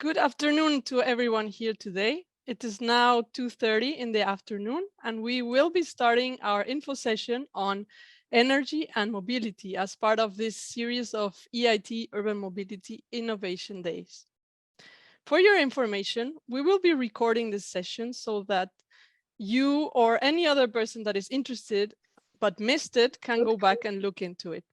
Good afternoon to everyone here today. It is now 2:30 in the afternoon, and we will be starting our info session on energy and mobility as part of this series of EIT Urban Mobility Innovation Days. For your information, we will be recording this session so that you or any other person that is interested but missed it can go back and look into it.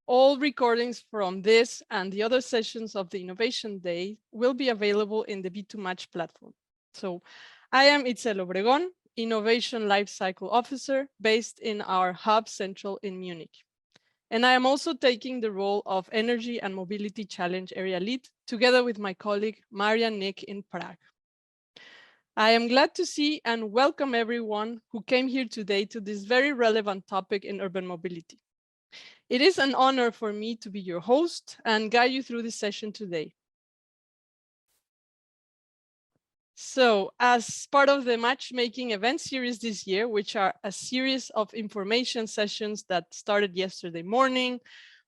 All recordings from this and the other sessions of the Innovation Day will be available in the B2Match platform. So I am Itzel Obregón, Innovation Lifecycle Officer based in our hub central in Munich. And I am also taking the role of Energy and Mobility Challenge Area Lead together with my colleague Marian Nick in Prague. I am glad to see and welcome everyone who came here today to this very relevant topic in urban mobility. It is an honor for me to be your host and guide you through this session today. So, as part of the matchmaking event series this year, which are a series of information sessions that started yesterday morning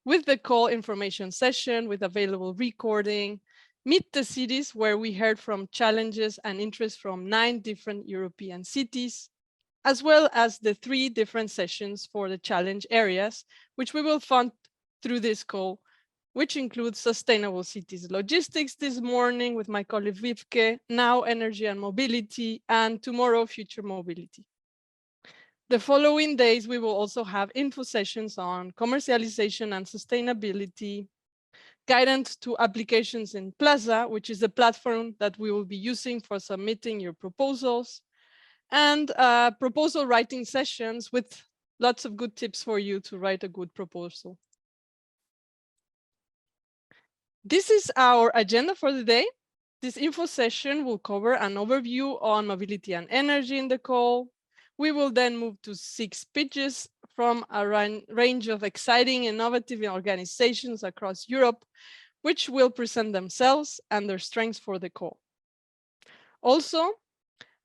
with the call information session with available recording, Meet the Cities, where we heard from challenges and interest from 9 different European cities, as well as the 3 different sessions for the challenge areas, which we will fund through this call, which includes sustainable cities logistics this morning with my colleague Vivke, now energy and mobility, and tomorrow future mobility. The following days, we will also have info sessions on commercialization and sustainability, guidance to applications in Plaza, which is the platform that we will be using for submitting your proposals, and proposal writing sessions with lots of good tips for you to write a good proposal. This is our agenda for the day. This info session will cover an overview on mobility and energy in the call. We will then move to 6 pitches from a range of exciting, innovative organizations across Europe, which will present themselves and their strengths for the call. Also,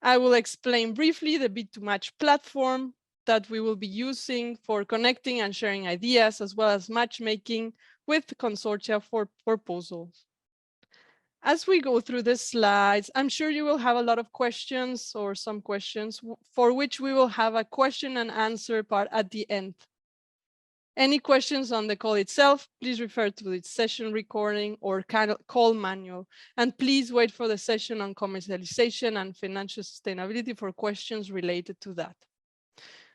I will explain briefly the B2Match platform that we will be using for connecting and sharing ideas, as well as matchmaking with consortia for proposals. As we go through the slides, I'm sure you will have a lot of questions or some questions for which we will have a question and answer part at the end. Any questions on the call itself, please refer to the session recording or call manual. And please wait for the session on commercialization and financial sustainability for questions related to that.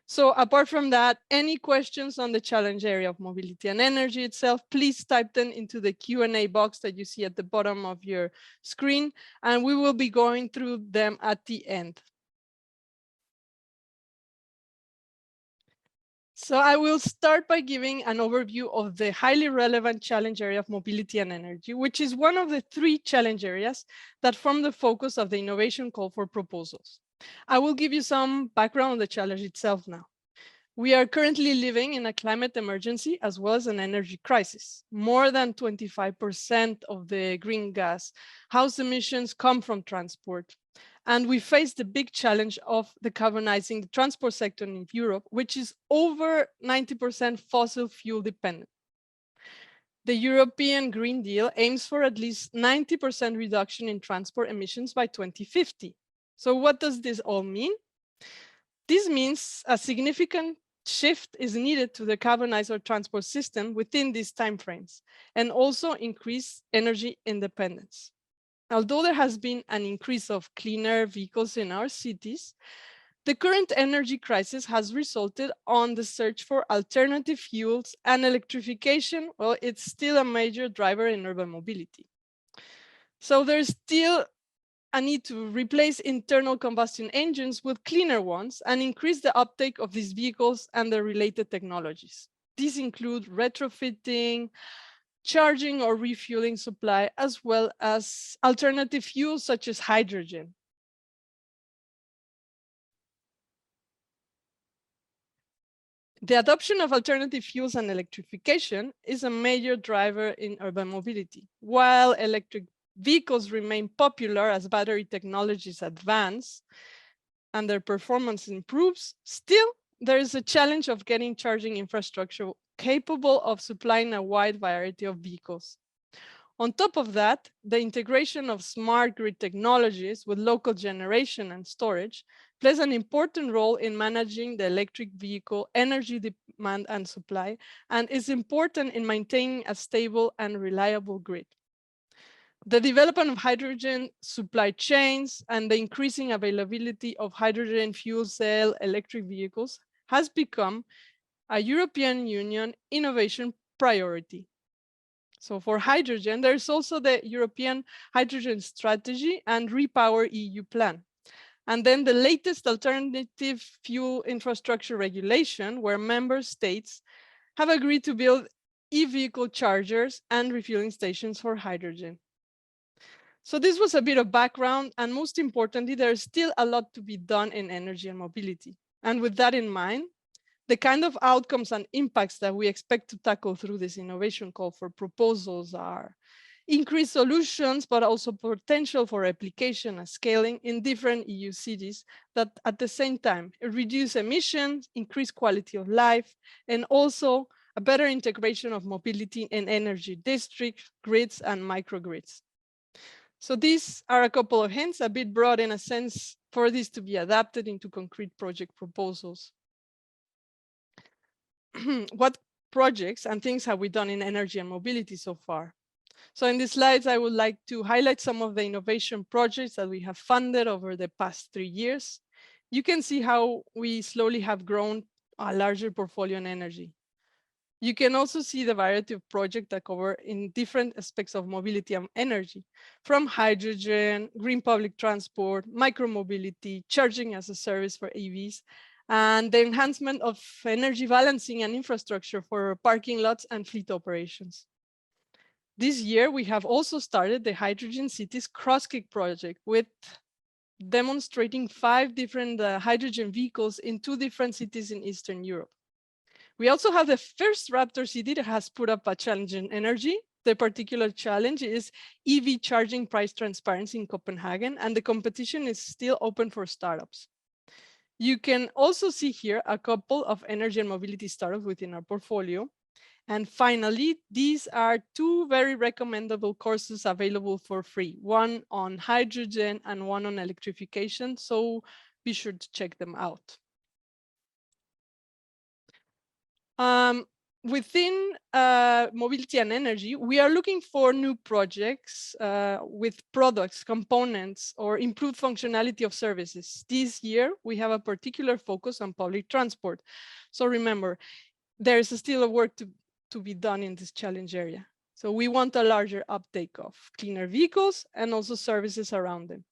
So apart from that, any questions on the challenge area of mobility and energy itself, please type them into the Q&A box that you see at the bottom of your screen, and we will be going through them at the end. So I will start by giving an overview of the highly relevant challenge area of mobility and energy, which is one of the 3 challenge areas that form the focus of the innovation call for proposals. I will give you some background on the challenge itself now. We are currently living in a climate emergency as well as an energy crisis. More than 25% of the greenhouse gas emissions come from transport. And we face the big challenge of decarbonizing the transport sector in Europe, which is over 90% fossil fuel dependent. The European Green Deal aims for at least 90% reduction in transport emissions by 2050. So what does this all mean? This means a significant shift is needed to decarbonize our transport system within these timeframes and also increase energy independence. Although there has been an increase of cleaner vehicles in our cities, the current energy crisis has resulted on the search for alternative fuels, and electrification, well, it's still a major driver in urban mobility. So there's still a need to replace internal combustion engines with cleaner ones and increase the uptake of these vehicles and the related technologies. These include retrofitting, charging or refueling supply, as well as alternative fuels such as hydrogen. The adoption of alternative fuels and electrification is a major driver in urban mobility. While electric vehicles remain popular as battery technologies advance and their performance improves, still there is a challenge of getting charging infrastructure capable of supplying a wide variety of vehicles. On top of that, the integration of smart grid technologies with local generation and storage plays an important role in managing the electric vehicle energy demand and supply, and is important in maintaining a stable and reliable grid. The development of hydrogen supply chains and the increasing availability of hydrogen fuel cell electric vehicles has become a European Union innovation priority. So for hydrogen, there's also the European Hydrogen Strategy and Repower EU plan. And then the latest alternative fuel infrastructure regulation, where member states have agreed to build e-vehicle chargers and refueling stations for hydrogen. So this was a bit of background, and most importantly, there's still a lot to be done in energy and mobility. And with that in mind, the kind of outcomes and impacts that we expect to tackle through this innovation call for proposals are increased solutions, but also potential for replication and scaling in different EU cities that at the same time reduce emissions, increase quality of life, and also a better integration of mobility in energy districts, grids, and microgrids. So these are a couple of hints, a bit broad in a sense, for this to be adapted into concrete project proposals. What projects and things have we done in energy and mobility so far? So in these slides, I would like to highlight some of the innovation projects that we have funded over the past 3 years. You can see how we slowly have grown a larger portfolio in energy. You can also see the variety of projects that cover in different aspects of mobility and energy, from hydrogen, green public transport, micromobility, charging as a service for EVs, and the enhancement of energy balancing and infrastructure for parking lots and fleet operations. This year, we have also started the Hydrogen Cities Crosskick project with demonstrating 5 different hydrogen vehicles in 2 different cities in Eastern Europe. We also have the first Raptor city that has put up a challenge in energy. The particular challenge is EV charging price transparency in Copenhagen, and the competition is still open for startups. You can also see here a couple of energy and mobility startups within our portfolio. And finally, these are 2 very recommendable courses available for free, one on hydrogen and one on electrification. So be sure to check them out. Within mobility and energy, we are looking for new projects with products, components, or improved functionality of services. This year, we have a particular focus on public transport. So remember, there is still a work to be done in this challenge area. So we want a larger uptake of cleaner vehicles and also services around them.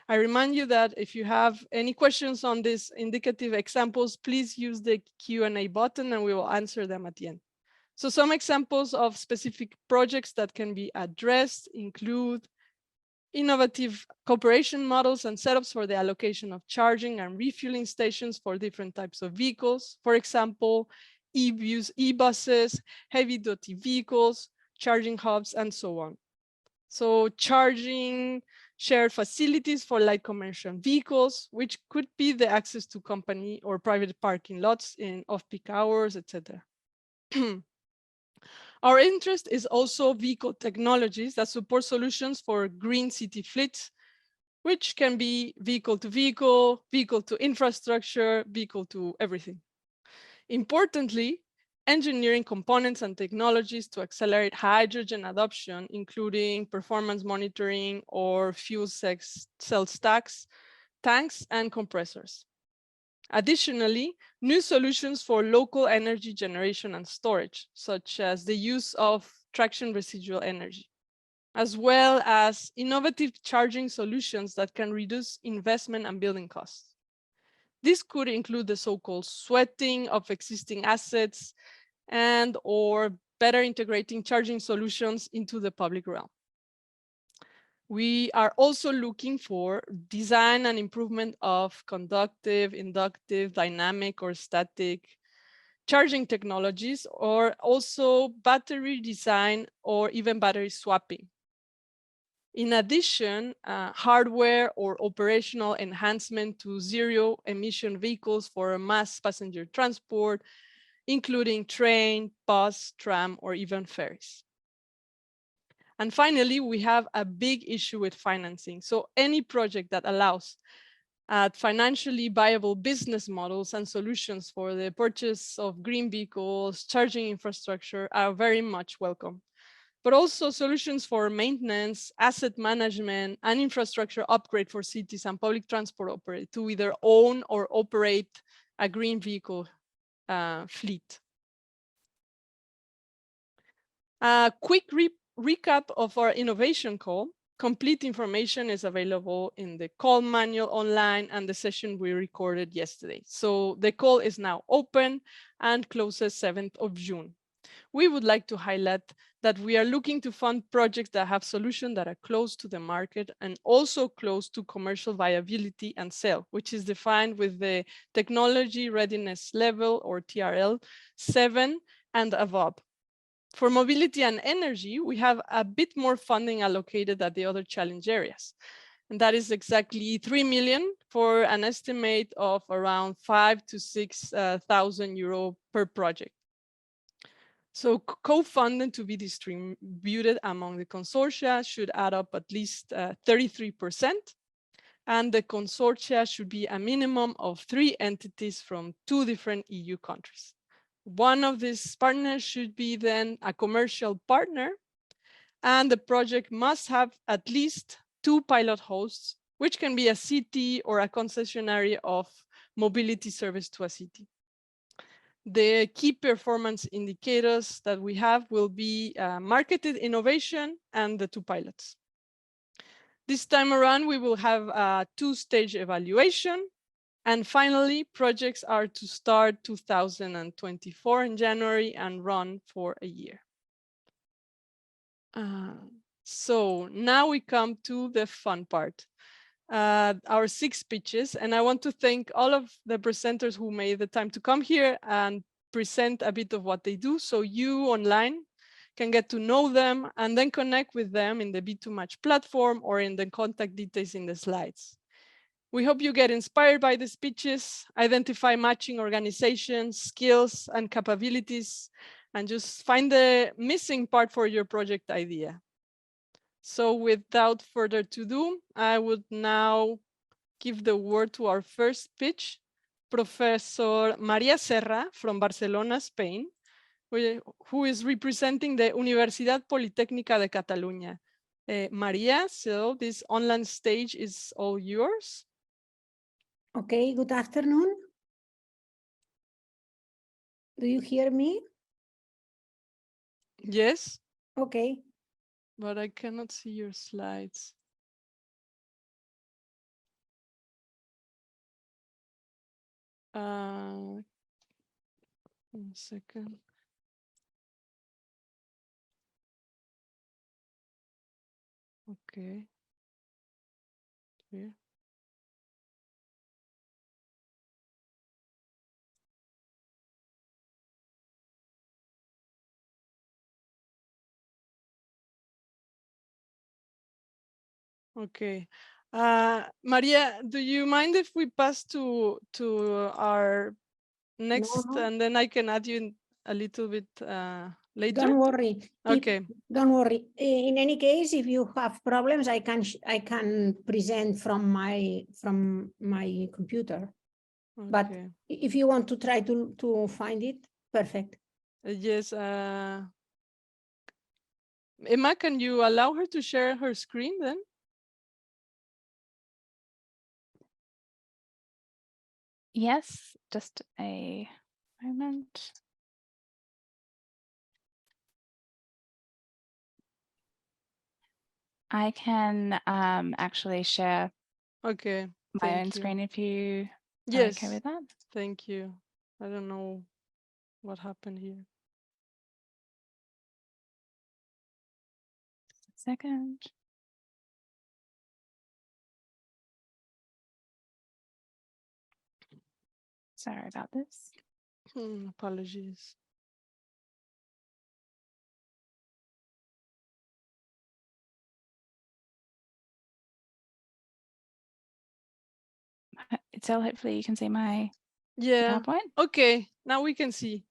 I remind you that if you have any questions on these indicative examples, please use the Q&A button and we will answer them at the end. So some examples of specific projects that can be addressed include innovative cooperation models and setups for the allocation of charging and refueling stations for different types of vehicles. For example, e-buses, heavy-duty vehicles, charging hubs, and so on. So charging shared facilities for light commercial vehicles, which could be the access to company or private parking lots in off-peak hours, etc. Our interest is also vehicle technologies that support solutions for green city fleets, which can be vehicle to vehicle, vehicle to infrastructure, vehicle to everything. Importantly, engineering components and technologies to accelerate hydrogen adoption, including performance monitoring or fuel cell stacks, tanks, and compressors. Additionally, new solutions for local energy generation and storage, such as the use of traction residual energy, as well as innovative charging solutions that can reduce investment and building costs. This could include the so-called sweating of existing assets and or better integrating charging solutions into the public realm. We are also looking for design and improvement of conductive, inductive, dynamic, or static charging technologies, or also battery design or even battery swapping. In addition, hardware or operational enhancement to zero emission vehicles for mass passenger transport, including train, bus, tram, or even ferries. And finally, we have a big issue with financing. So any project that allows financially viable business models and solutions for the purchase of green vehicles, charging infrastructure are very much welcome. But also solutions for maintenance, asset management, and infrastructure upgrade for cities and public transport operate to either own or operate a green vehicle fleet. A quick recap of our innovation call. Complete information is available in the call manual online and the session we recorded yesterday. So the call is now open and closes 7th of June. We would like to highlight that we are looking to fund projects that have solutions that are close to the market and also close to commercial viability and sale, which is defined with the technology readiness level, or TRL 7 and above. For mobility and energy, we have a bit more funding allocated at the other challenge areas. And that is exactly 3 million for an estimate of around 5,000 to 6,000 euro per project. So co-funding to be distributed among the consortia should add up at least 33%. And the consortia should be a minimum of 3 entities from 2 different EU countries. One of these partners should be then a commercial partner, and the project must have at least 2 pilot hosts, which can be a city or a concessionary of mobility service to a city. The key performance indicators that we have will be marketed innovation and the 2 pilots. This time around, we will have a 2-stage evaluation. And finally, projects are to start 2024 in January and run for a year. So now we come to the fun part, our 6 pitches. And I want to thank all of the presenters who made the time to come here and present a bit of what they do. So you online can get to know them and then connect with them in the B2Match platform or in the contact details in the slides. We hope you get inspired by the speeches, identify matching organizations, skills, and capabilities, and just find the missing part for your project idea. So without further ado, I would now give the word to our first pitch, Professor María Serra from Barcelona, Spain, who is representing the Universidad Politécnica de Catalunya. María, so this online stage is all yours. Okay, good afternoon. Do you hear me? Yes. Okay. But I cannot see your slides. One second. Okay. Here. Okay. Maria, do you mind if we pass to our next, and then I can add you a little bit later? Don't worry. Okay. Don't worry. In any case, if you have problems, I can present from my computer. Okay. But if you want to try to find it, perfect. Yes. Emma, can you allow her to share her screen then? Yes, just a moment. I can actually share my own screen if you are okay with that. Thank you. I don't know what happened here. Just a second. Sorry about this. Apologies. So hopefully you can see my PowerPoint. Okay, now we can see.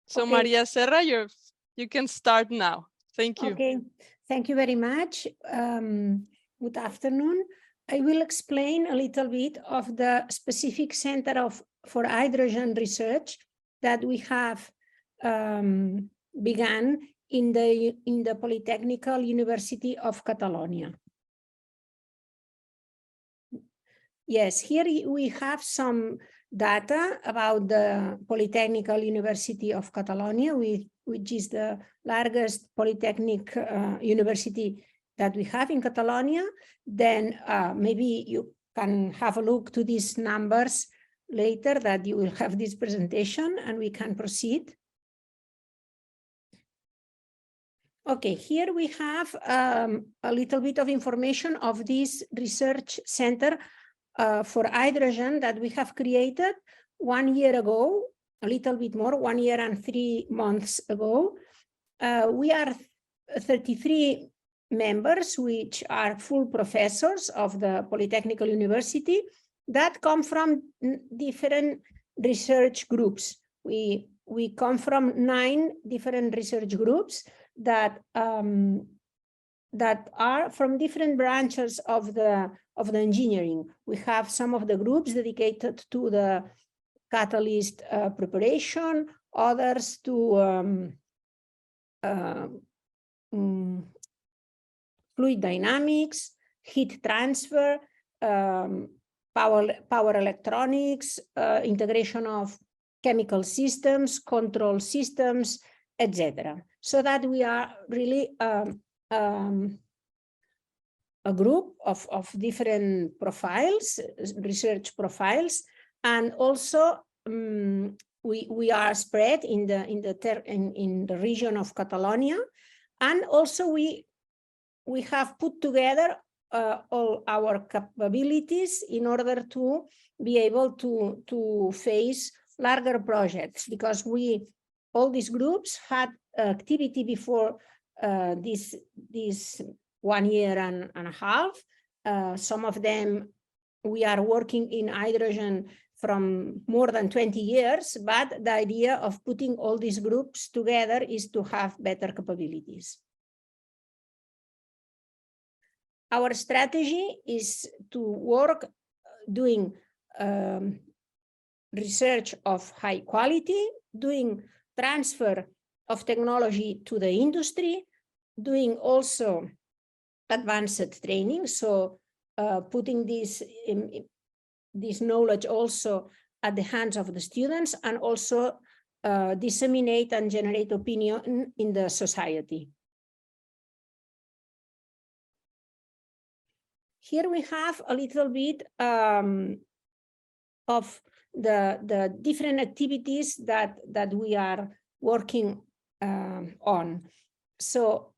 So okay. Maria Serra, your You can start now. Thank you. Okay, thank you very much. Good afternoon. I will explain a little bit of the specific Center for Hydrogen Research that we have begun in the Polytechnical University of Catalonia. Yes, here we have some data about the Polytechnical University of Catalonia, which is the largest polytechnic university that we have in Catalonia. Then maybe you can have a look to these numbers later that you will have this presentation and we can proceed. Okay, here we have a little bit of information of this research center for hydrogen that we have created 1 year ago, a little bit more, 1 year and 3 months ago. We are 33 members, which are full professors of the Polytechnical University that come from different research groups. We come from 9 different research groups that are from different branches of the engineering. We have some of the groups dedicated to the catalyst preparation, others to fluid dynamics, heat transfer, power electronics, integration of chemical systems, control systems, etc. So that we are really a group of different profiles, research profiles, and also we are spread in the region of Catalonia, and also we have put together all our capabilities in order to be able to face larger projects, because all these groups had activity before this 1 year and a half. Some of them we are working in hydrogen from more than 20 years, but the idea of putting all these groups together is to have better capabilities. Our strategy is to work doing research of high quality, doing transfer of technology to the industry, doing also advanced training, so putting this knowledge also at the hands of the students, and also disseminate and generate opinion in the society. Here we have a little bit of the different activities that we are working on. So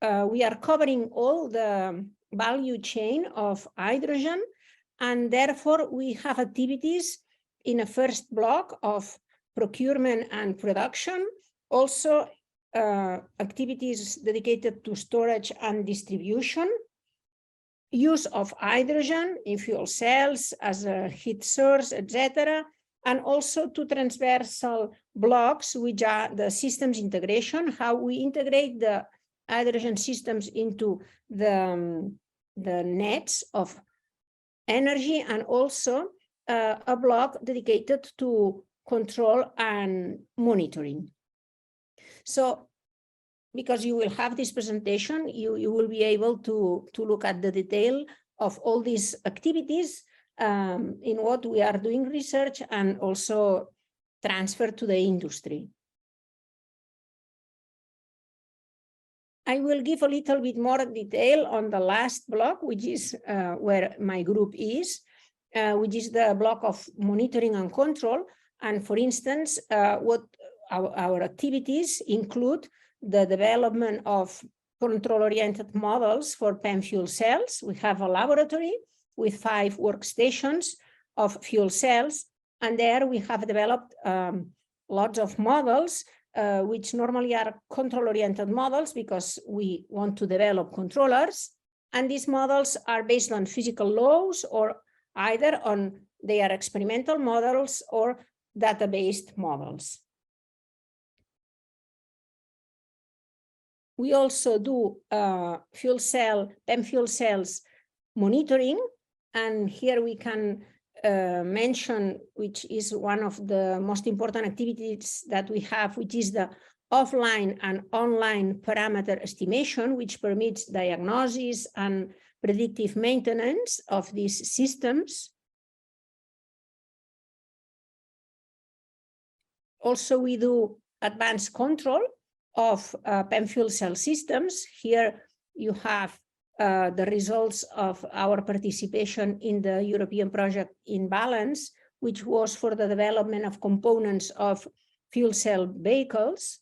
we are covering all the value chain of hydrogen, and therefore we have activities in a first block of procurement and production, also activities dedicated to storage and distribution, use of hydrogen in fuel cells as a heat source, etc., and also two transversal blocks, which are the systems integration, how we integrate the hydrogen systems into the nets of energy, and also a block dedicated to control and monitoring. So, because you will have this presentation, you will be able to look at the detail of all these activities in what we are doing research, and also transfer to the industry. I will give a little bit more detail on the last block, which is where my group is, which is the block of monitoring and control. And for instance, what our activities include the development of control-oriented models for PEM fuel cells. We have a laboratory with 5 workstations of fuel cells, and there we have developed lots of models, which normally are control-oriented models because we want to develop controllers. And these models are based on physical laws, or either on their experimental models or data-based models. we also do PEM fuel cells monitoring. And here we can mention, which is one of the most important activities that we have, which is the offline and online parameter estimation, which permits diagnosis and predictive maintenance of these systems. Also, we do advanced control of PEM fuel cell systems. Here you have the results of our participation in the European project InBalance, which was for the development of components of fuel cell vehicles.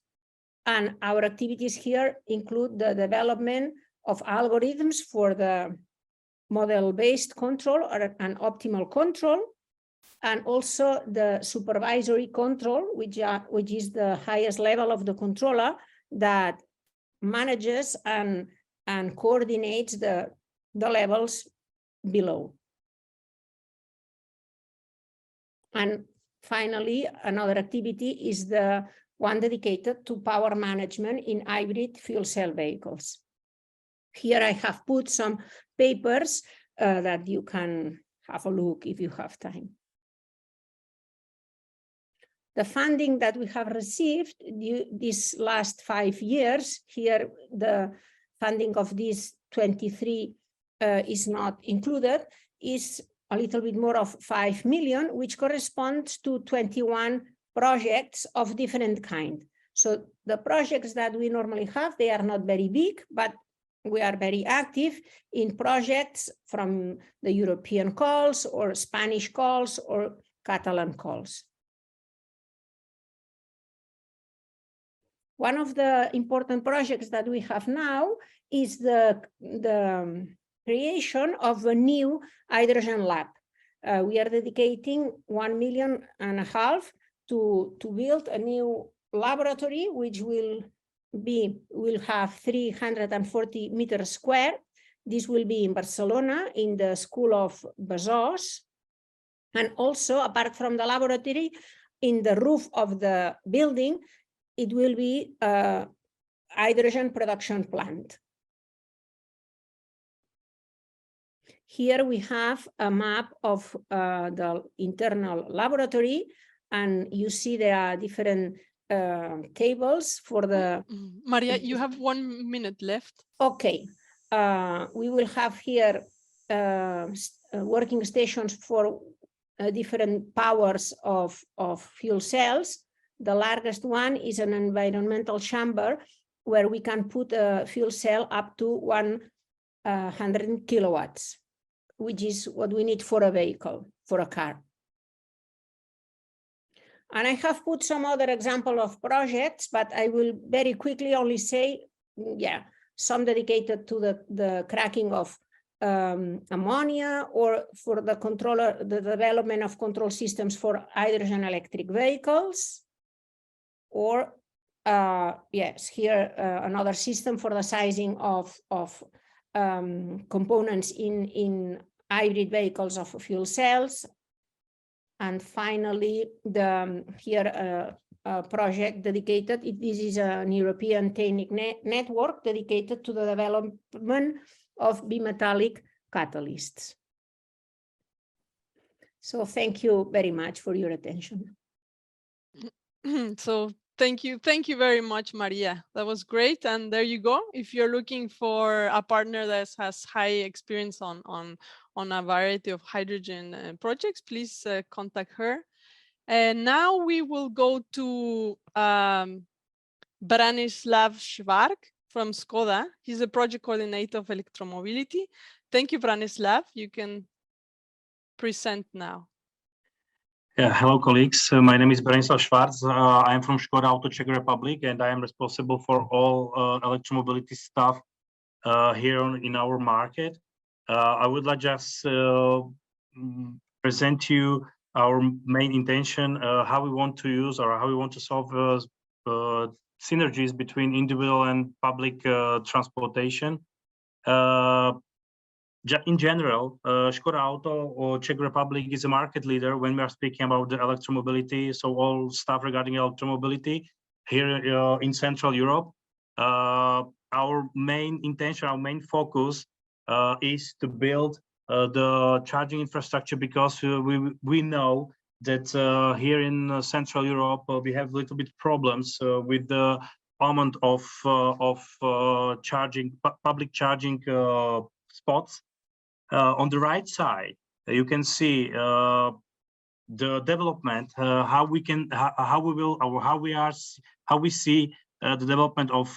And our activities here include the development of algorithms for the model-based control and optimal control, and also the supervisory control, which is the highest level of the controller that manages and coordinates the levels below. And finally, another activity is the one dedicated to power management in hybrid fuel cell vehicles. Here I have put some papers that you can have a look if you have time. The funding that we have received these last 5 years, here the funding of these 23 is not included, is a little bit more of 5 million, which corresponds to 21 projects of different kind. So the projects that we normally have, they are not very big, but we are very active in projects from the European calls or Spanish calls or Catalan calls. One of the important projects that we have now is the creation of a new hydrogen lab. We are dedicating 1.5 million to build a new laboratory, which will have 340 meters square. This will be in Barcelona, in the School of Besòs. And also, apart from the laboratory, in the roof of the building, it will be a hydrogen production plant. Here we have a map of the internal laboratory, and you see there are different tables for the... Maria, you have 1 minute left. Okay. We will have here working stations for different powers of fuel cells. The largest one is an environmental chamber where we can put a fuel cell up to 100 kilowatts, which is what we need for a vehicle, for a car. And I have put some other example of projects, but I will very quickly only say, some dedicated to the cracking of ammonia, or for the development of control systems for hydrogen electric vehicles. Or here another system for the sizing of components in hybrid vehicles of fuel cells. And finally, here a project dedicated, this is an European technique network dedicated to the development of bimetallic catalysts. So thank you very much for your attention. So thank you very much, Maria. That was great. And there you go. If you're looking for a partner that has high experience on a variety of hydrogen projects, please contact her. And now we will go to Branislav Schwark from Skoda. He's a project coordinator of electromobility. Thank you, Branislav. You can present now. Yeah, hello, colleagues. My name is Branislav Schwarz. I am from Škoda Auto Czech Republic, and I am responsible for all electromobility stuff here in our market. I would like just present you our main intention, how we want to use or how we want to solve synergies between individual and public transportation. In general, Škoda Auto Czech Republic is a market leader when we are speaking about the electromobility. So all stuff regarding electromobility here in Central Europe. our main intention, our main focus is to build the charging infrastructure, because we know that here in Central Europe we have a little bit problems with the amount of charging, public charging spots. On the right side, you can see the development, how we see the development of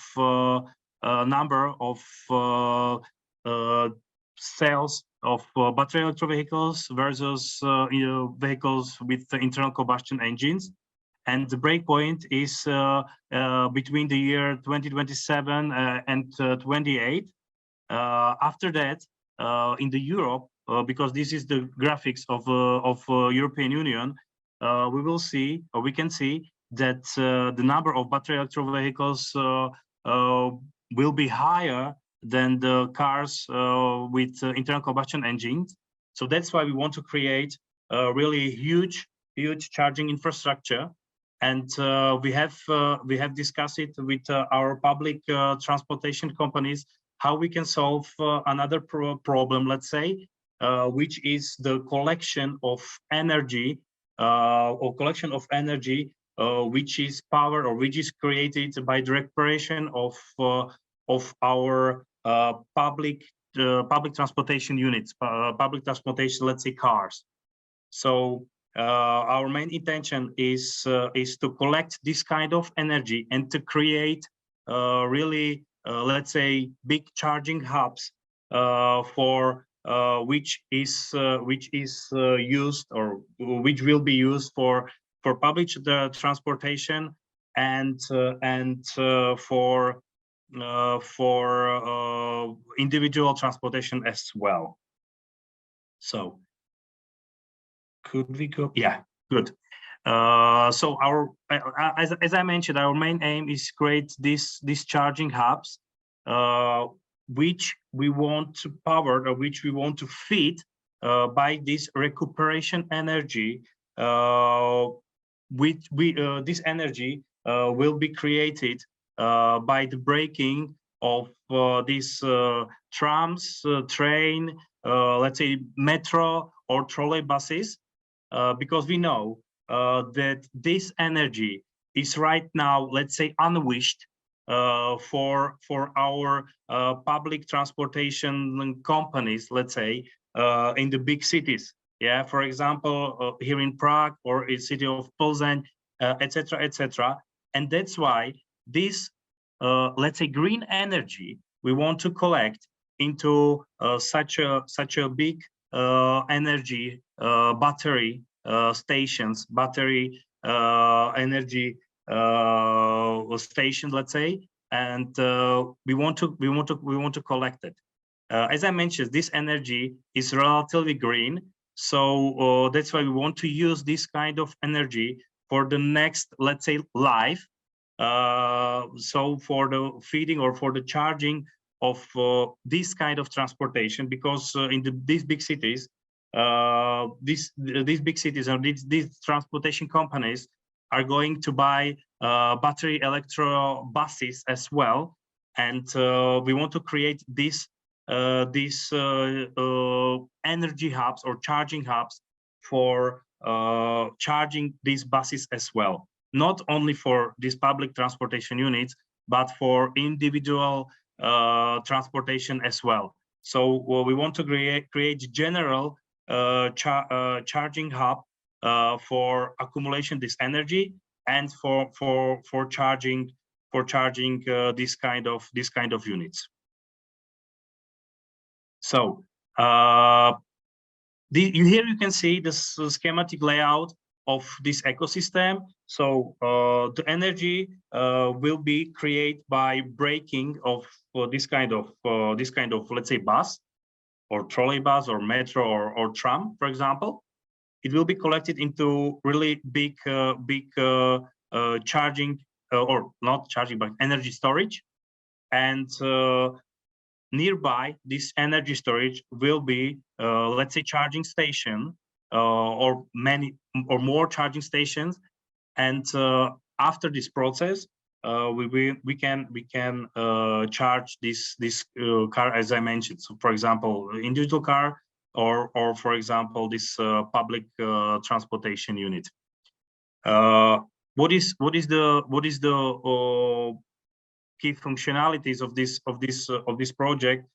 number of sales of battery electric vehicles versus vehicles with internal combustion engines. And the breakpoint is between the year 2027 and 28. After that, in the Europe, because this is the graphics of European Union, we will see, or we can see, that the number of battery electric vehicles will be higher than the cars with internal combustion engines. So that's why we want to create a really huge charging infrastructure. And we have discussed it with our public transportation companies, how we can solve another problem, let's say, which is the collection of energy, which is power, or which is created by the recuperation of our public transportation units, public transportation, let's say, cars. So our main intention is to collect this kind of energy and to create really, let's say, big charging hubs for which is used, or which will be used for public transportation and for individual transportation as well. So could we go? Yeah, good. So our, as I mentioned, our main aim is create these charging hubs, which we want to power, or which we want to feed by this recuperation energy. This energy will be created by the braking of these trams, train, let's say metro or trolley buses, because we know that this energy is right now, let's say, unwished for our public transportation companies, let's say, in the big cities. Yeah, for example, here in Prague or in city of Plzeň, etc., etc. And that's why this, let's say, green energy we want to collect into such a big energy battery stations, battery energy station, let's say, and we want to collect it. As I mentioned, this energy is relatively green, so that's why we want to use this kind of energy for the next, let's say, life. So for the feeding or for the charging of this kind of transportation, because in these big cities, these big cities, or these transportation companies are going to buy battery electro buses as well, and we want to create these energy hubs or charging hubs for charging these buses as well. Not only for these public transportation units, but for individual transportation as well. So we want to create general charging hub for accumulation this energy and for charging this kind of units. So here you can see this schematic layout of this ecosystem. So the energy will be created by braking of this kind of let's say bus or trolley bus or metro or tram, for example. It will be collected into really big charging or not charging, but energy storage, and nearby this energy storage will be let's say charging station or many or more charging stations. And after this process, we can charge this car, as I mentioned. So, for example, individual car, or for example, this public transportation unit. What is the key functionalities of this project?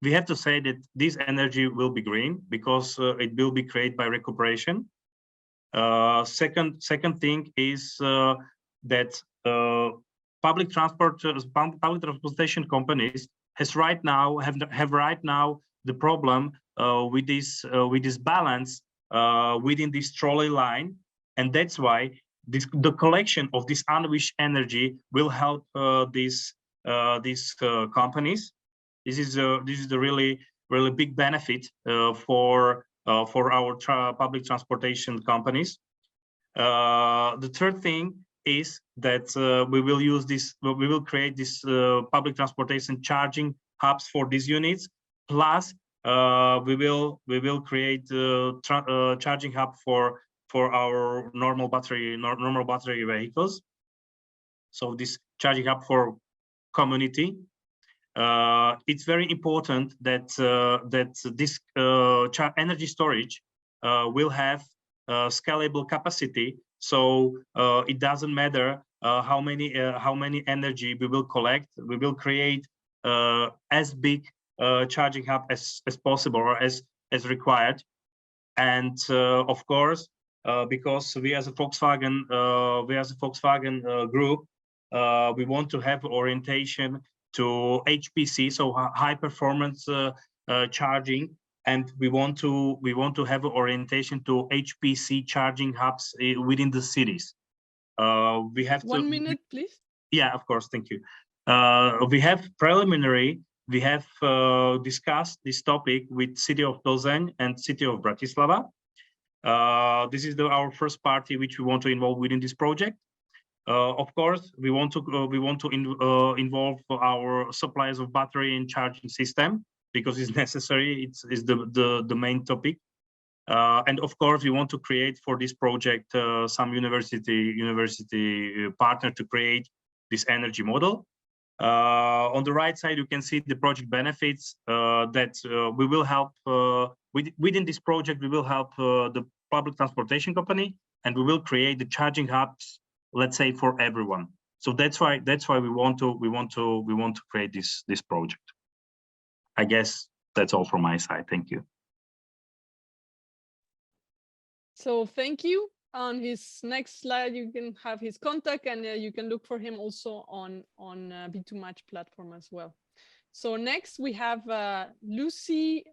We have to say that this energy will be green because it will be created by recuperation. Second thing is that public transportation companies have right now the problem with this balance within this trolley line, and that's why the collection of this unwished energy will help these companies. This is the really big benefit for our public transportation companies. The third thing is that we will create this public transportation charging hubs for these units. Plus, we will create charging hub for our normal battery vehicles. So this charging hub for community. It's very important that this energy storage will have scalable capacity. So it doesn't matter how many energy we will collect. We will create as big charging hub as possible, or as required. And of course, because we as a Volkswagen group, we want to have orientation to HPC, so high performance charging, and we want to have orientation to HPC charging hubs within the cities. We have 1 minute, please. Yeah, of course. Thank you. We have discussed this topic with City of Plzeň and City of Bratislava. This is our first party which we want to involve within this project. Of course, we want to involve our suppliers of battery and charging system, because it's necessary. It's the main topic. And of course, we want to create for this project some university partner to create this energy model. On the right side, you can see the project benefits that we will help within this project. We will help the public transportation company, and we will create the charging hubs, let's say, for everyone. So that's why we want to create this project. I guess that's all from my side. Thank you. So thank you. On his next slide, you can have his contact, and you can look for him also on B2Match platform as well. So next we have Lucy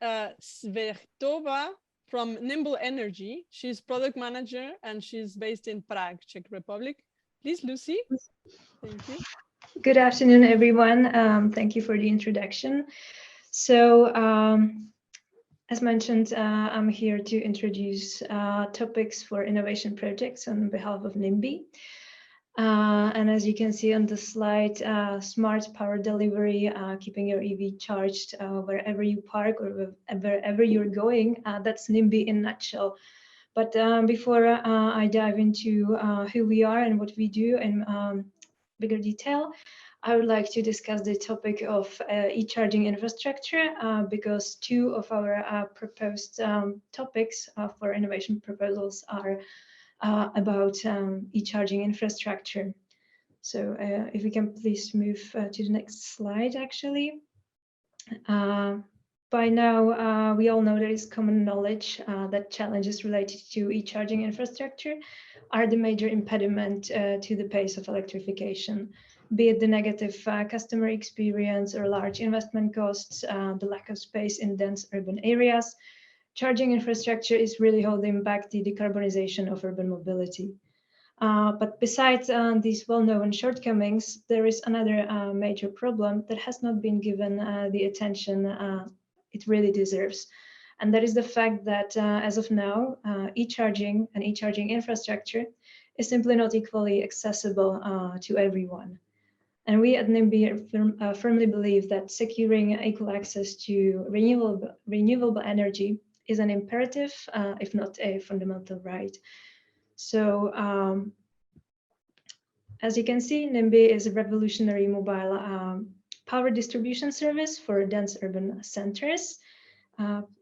Svertova from Nimble Energy. She's product manager and she's based in Prague, Czech Republic. Please, Lucy. Thank you. Good afternoon, everyone. Thank you for the introduction. So, as mentioned, I'm here to introduce topics for innovation projects on behalf of NIMBY. And as you can see on the slide, smart power delivery, keeping your EV charged wherever you park or wherever you're going, that's NIMBY in a nutshell. But before I dive into who we are and what we do in bigger detail, I would like to discuss the topic of e-charging infrastructure, because two of our proposed topics for innovation proposals are about e-charging infrastructure. So if we can please move to the next slide, actually. By now, we all know there is common knowledge that challenges related to e-charging infrastructure are the major impediment to the pace of electrification, be it the negative customer experience or large investment costs, the lack of space in dense urban areas. Charging infrastructure is really holding back the decarbonization of urban mobility. But besides these well-known shortcomings, there is another major problem that has not been given the attention it really deserves. And that is the fact that as of now, e-charging and e-charging infrastructure is simply not equally accessible to everyone. And we at NIMBY firmly believe that securing equal access to renewable energy is an imperative, if not a fundamental right. So As you can see, NIMBY is a revolutionary mobile power distribution service for dense urban centers.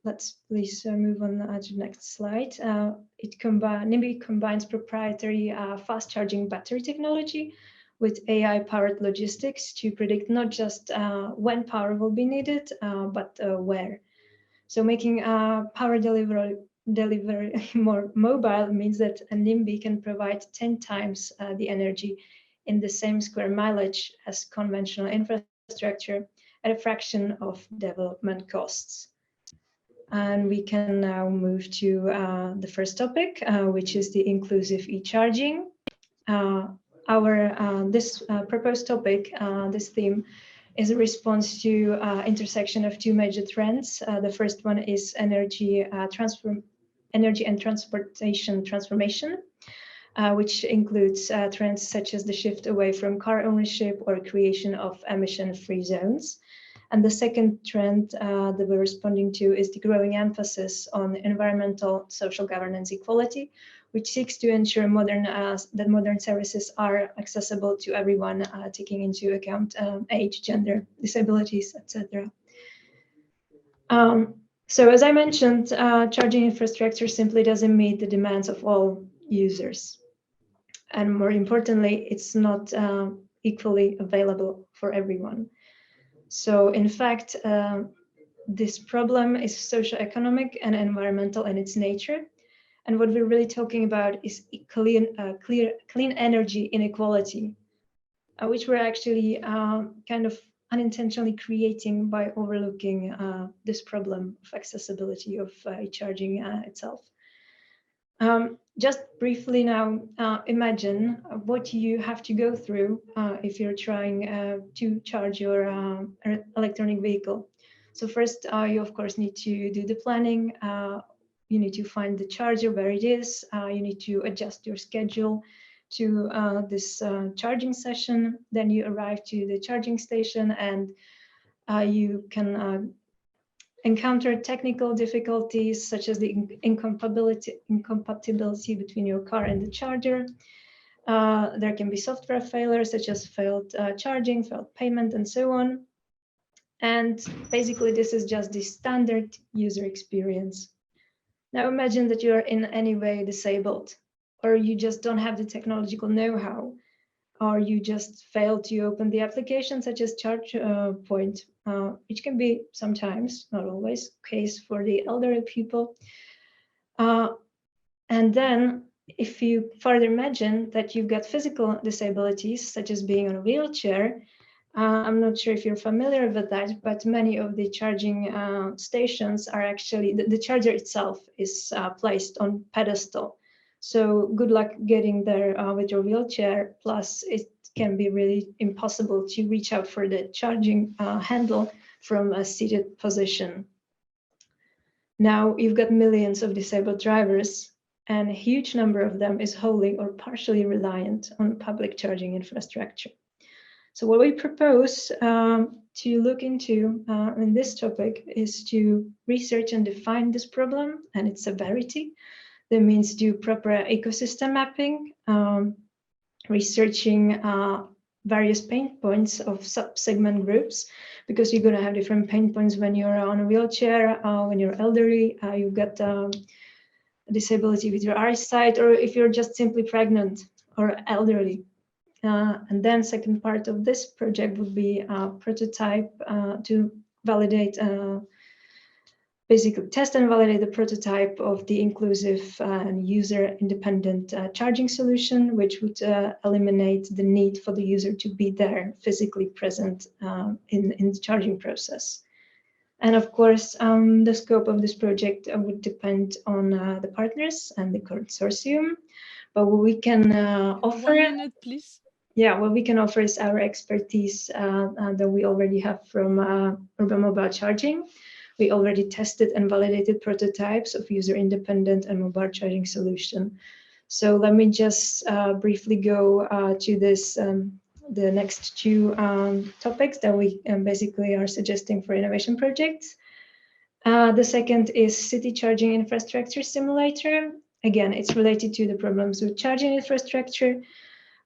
Let's please move on to the next slide. NIMBY combines proprietary fast charging battery technology with AI-powered logistics to predict not just when power will be needed, but where. So making power delivery more mobile means that a NIMBY can provide 10 times the energy in the same square mileage as conventional infrastructure at a fraction of development costs. And we can now move to the first topic, which is the inclusive e-charging. This proposed topic, this theme, is a response to intersection of two major trends. The first one is energy and transportation transformation, which includes trends such as the shift away from car ownership or creation of emission-free zones. And the second trend that we're responding to is the growing emphasis on environmental social governance equality, which seeks to ensure that modern services are accessible to everyone, taking into account age, gender, disabilities, etc. So as I mentioned, charging infrastructure simply doesn't meet the demands of all users. And more importantly, it's not equally available for everyone. So in fact, this problem is socioeconomic and environmental in its nature. And what we're really talking about is clean energy inequality, which we're actually kind of unintentionally creating by overlooking this problem of accessibility of e-charging itself. Just briefly now, imagine what you have to go through if you're trying to charge your electronic vehicle. So first, you of course need to do the planning. You need to find the charger where it is. You need to adjust your schedule to this charging session. Then you arrive to the charging station and you can encounter technical difficulties such as the incompatibility between your car and the charger. There can be software failures such as failed charging, failed payment, and so on. And basically, this is just the standard user experience. Now imagine that you're in any way disabled, or you just don't have the technological know-how, or you just fail to open the application such as ChargePoint, which can be sometimes, not always, case for the elderly people. And then if you further imagine that you've got physical disabilities, such as being on a wheelchair, I'm not sure if you're familiar with that, but many of the charging stations are actually, the charger itself is placed on pedestal. So good luck getting there with your wheelchair. Plus, it can be really impossible to reach out for the charging handle from a seated position. Now you've got millions of disabled drivers, and a huge number of them is wholly or partially reliant on public charging infrastructure. So what we propose to look into in this topic is to research and define this problem and its severity. That means do proper ecosystem mapping, researching various pain points of sub-segment groups, because you're going to have different pain points when you're on a wheelchair, when you're elderly, you've got a disability with your eyesight, or if you're just simply pregnant or elderly. And then second part of this project would be a prototype to validate, basically test and validate the prototype of the inclusive and user-independent charging solution, which would eliminate the need for the user to be there physically present in the charging process. And of course, the scope of this project would depend on the partners and the consortium. But what we can offer— 1 minute, please. Yeah, what we can offer is our expertise that we already have from urban mobile charging. We already tested and validated prototypes of user-independent and mobile charging solution. So let me just briefly go to this, the next two topics that we basically are suggesting for innovation projects. The second is City Charging Infrastructure Simulator. Again, it's related to the problems with charging infrastructure.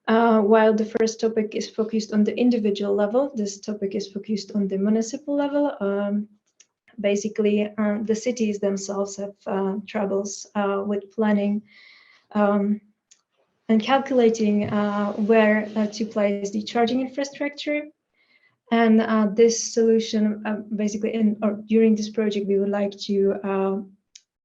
While the first topic is focused on the individual level, this topic is focused on the municipal level. Basically, the cities themselves have troubles with planning and calculating where to place the charging infrastructure. And this solution, basically, during this project, we would like to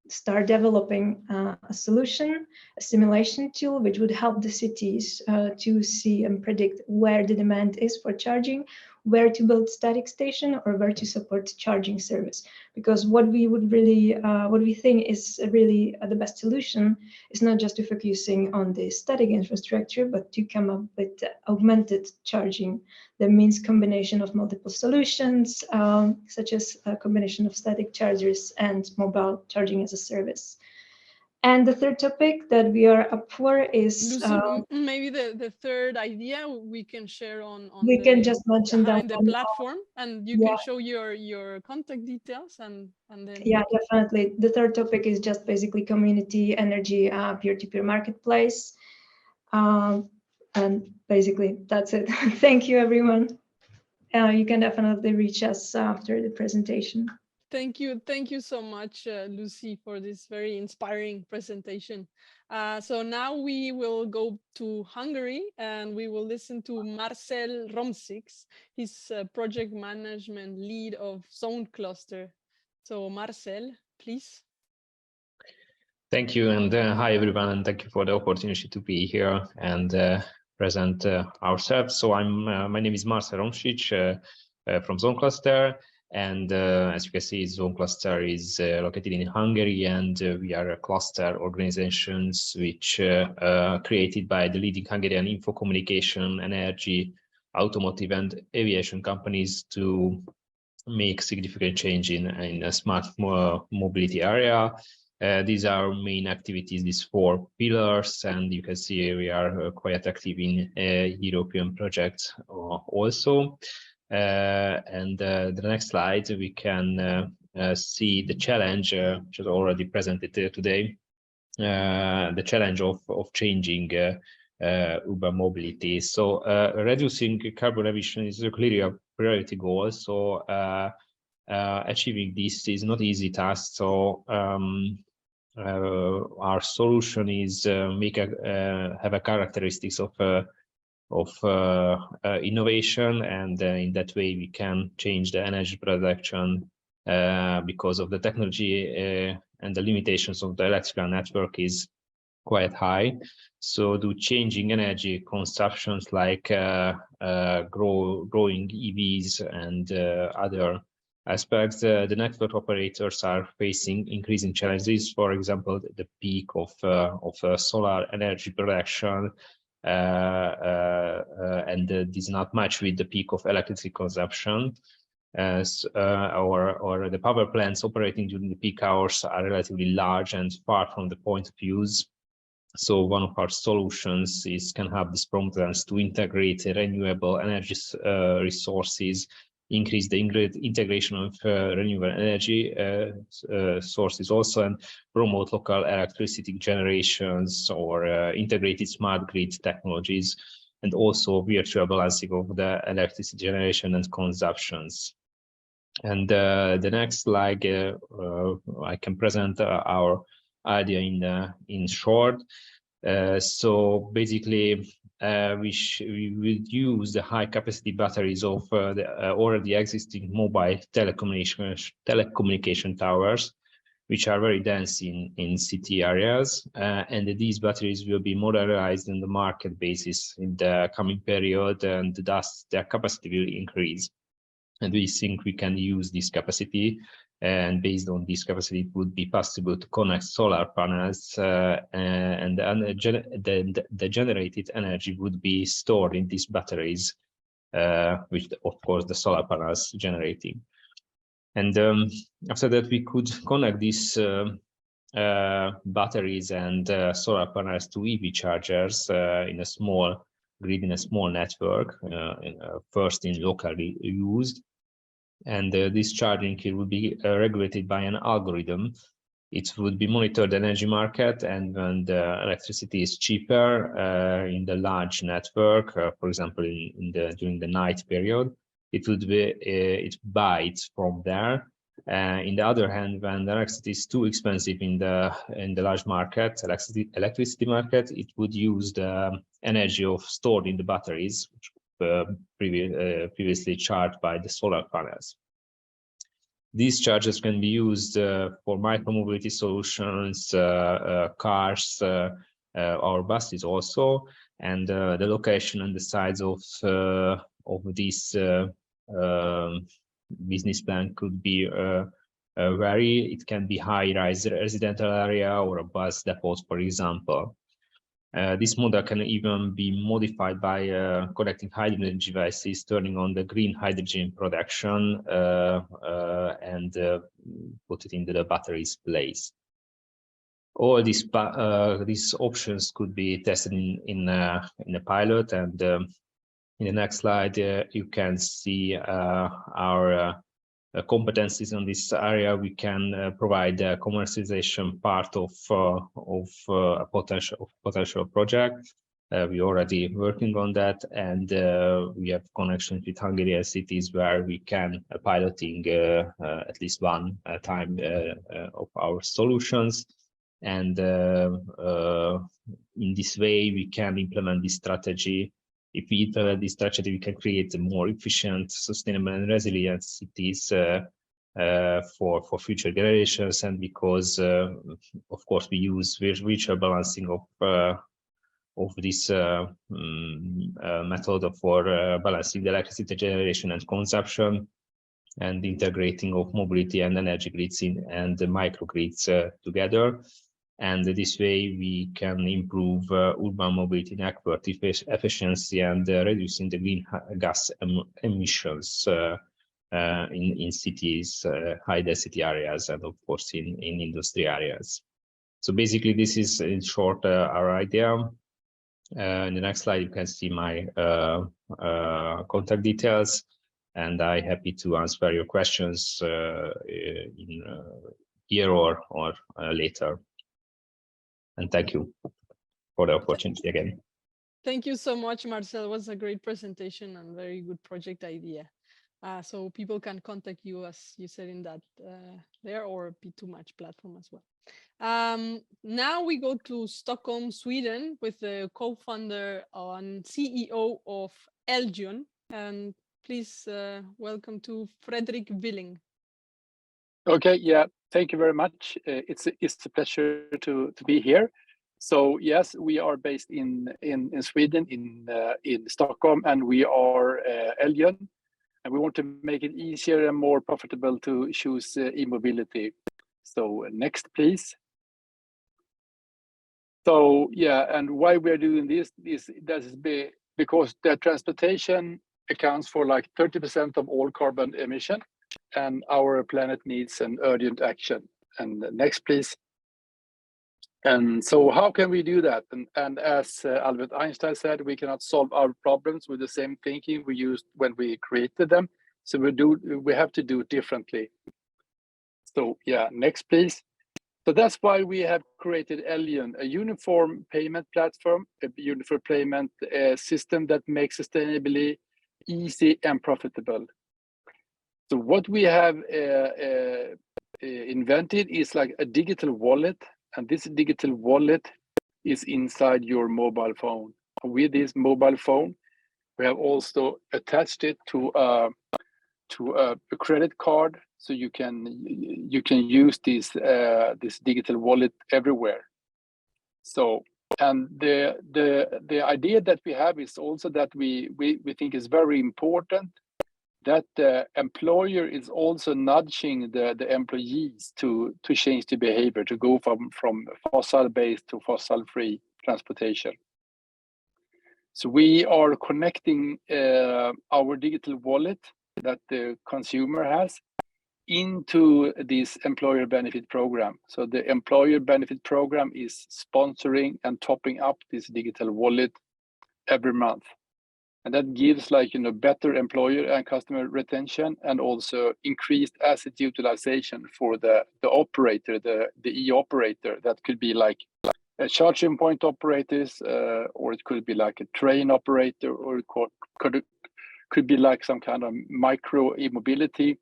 start developing a solution, a simulation tool, which would help the cities to see and predict where the demand is for charging, where to build static station, or where to support charging service. Because what we would really, what we think is really the best solution is not just to focusing on the static infrastructure, but to come up with augmented charging. That means combination of multiple solutions, such as a combination of static chargers and mobile charging as a service. And the third topic that we are up for is Lucy, maybe the third idea we can share on we can just mention that the platform, and you can show your contact details and then definitely. The third topic is just basically community energy peer-to-peer marketplace, and basically that's it. Thank you, everyone. You can definitely reach us after the presentation. Thank you so much, Lucy, for this very inspiring presentation. So now we will go to Hungary and we will listen to Marcel Romsix. He's project management lead of Zone Cluster. So Marcel, please. Thank you, and hi everyone, and thank you for the opportunity to be here and present ourselves. So my name is Marcel Romsix from Zone Cluster. And as you can see, Zone Cluster is located in Hungary, and we are a cluster organizations which created by the leading Hungarian info communication, energy, automotive, and aviation companies to make significant change in a smart mobility area. These are our main activities, these 4 pillars, and you can see we are quite active in European projects also. And the next slide, we can see the challenge, which is already presented today, the challenge of changing urban mobility. So reducing carbon emission is clearly a priority goal. So achieving this is not easy task. So our solution is have a characteristics of innovation, and in that way we can change the energy production because of the technology and the limitations of the electrical network is quite high. So do changing energy consumptions like growing EVs and other aspects, the network operators are facing increasing challenges. For example, the peak of solar energy production, and this not match with the peak of electricity consumption, or the power plants operating during the peak hours are relatively large and far from the point of use. So one of our solutions can have this promise to integrate renewable energy resources, increase the integration of renewable energy sources also, and promote local electricity generations or integrated smart grid technologies, and also virtual balancing of the electricity generation and consumptions. And the next slide, I can present our idea in short. So basically, we will use the high capacity batteries of the already existing mobile telecommunication towers, which are very dense in city areas, and these batteries will be modernized on the market basis in the coming period, and thus their capacity will increase. And we think we can use this capacity, and based on this capacity, it would be possible to connect solar panels, and the generated energy would be stored in these batteries, which of course the solar panels generating. And after that, we could connect these batteries and solar panels to EV chargers in a small grid, in a small network, first in locally used. And this charging will be regulated by an algorithm it would be monitored the energy market, and when the electricity is cheaper in the large network, for example, during the night period, it would be it buys from there. In the other hand, when the electricity is too expensive in the large market, electricity market, it would use the energy stored in the batteries, which previously charged by the solar panels. These charges can be used for micromobility solutions, cars, or buses also, and the location and the size of this business plan could be vary. It can be high-rise residential area or a bus depot, for example. This model can even be modified by connecting hydrogen devices, turning on the green hydrogen production, and put it into the battery's place. All these options could be tested in a pilot, and in the next slide you can see our competencies in this area. We can provide the commercialization part of a potential project. We're already working on that, and we have connections with Hungarian cities where we can piloting at least one time of our solutions. And in this way, we can implement this strategy. If we implement this strategy, we can create a more efficient, sustainable, and resilient cities for future generations. And because, of course, we use virtual balancing of this method for balancing the electricity generation and consumption, and integrating of mobility and energy grids and the microgrids together. And this way we can improve urban mobility network efficiency and reducing the greenhouse emissions in cities, high density areas, and of course in industry areas. So basically this is in short our idea. In the next slide you can see my contact details, and I'm happy to answer your questions in here or later. And thank you for the opportunity again. Thank you so much, Marcel. It was a great presentation and very good project idea. So people can contact you, as you said in that there, or P2Match platform as well. Now we go to Stockholm, Sweden, with the co-founder and CEO of Elgion. And please welcome to Fredrik Willing. Okay, yeah, thank you very much. It's a pleasure to be here. So yes, we are based in Sweden, in Stockholm, and we are Elgion, and we want to make it easier and more profitable to choose e-mobility. So next, please. So yeah, and why we're doing this is because the transportation accounts for like 30% of all carbon emission, and our planet needs an urgent action. And next, please. And so how can we do that? And as Albert Einstein said, we cannot solve our problems with the same thinking we used when we created them. So we have to do it differently. So yeah, next, please. So that's why we have created Elgion, a uniform payment platform, a uniform payment system that makes sustainability easy and profitable. So what we have invented is like a digital wallet, and this digital wallet is inside your mobile phone. With this mobile phone, we have also attached it to a credit card, so you can use this digital wallet everywhere. So, and the idea that we have is also that we think is very important, that the employer is also nudging the employees to change the behavior, to go from fossil-based to fossil-free transportation. So we are connecting our digital wallet that the consumer has into this employer benefit program. So the employer benefit program is sponsoring and topping up this digital wallet every month. And that gives like, you know, better employer and customer retention, and also increased asset utilization for the operator, the e-operator. That could be like a charging point operators, or it could be like a train operator, or it could be like some kind of micro e-mobility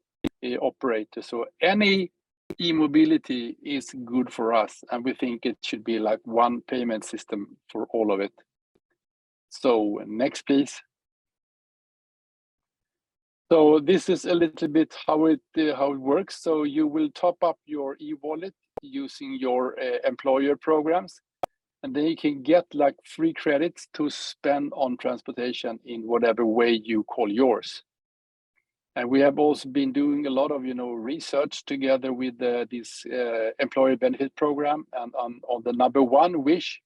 operator. So any e-mobility is good for us, and we think it should be like one payment system for all of it. So next, please. So this is a little bit how it works. So you will top up your e-wallet using your employer programs, and then you can get like free credits to spend on transportation in whatever way you call yours. And we have also been doing a lot of, you know, research together with this employer benefit program, and on the number one wish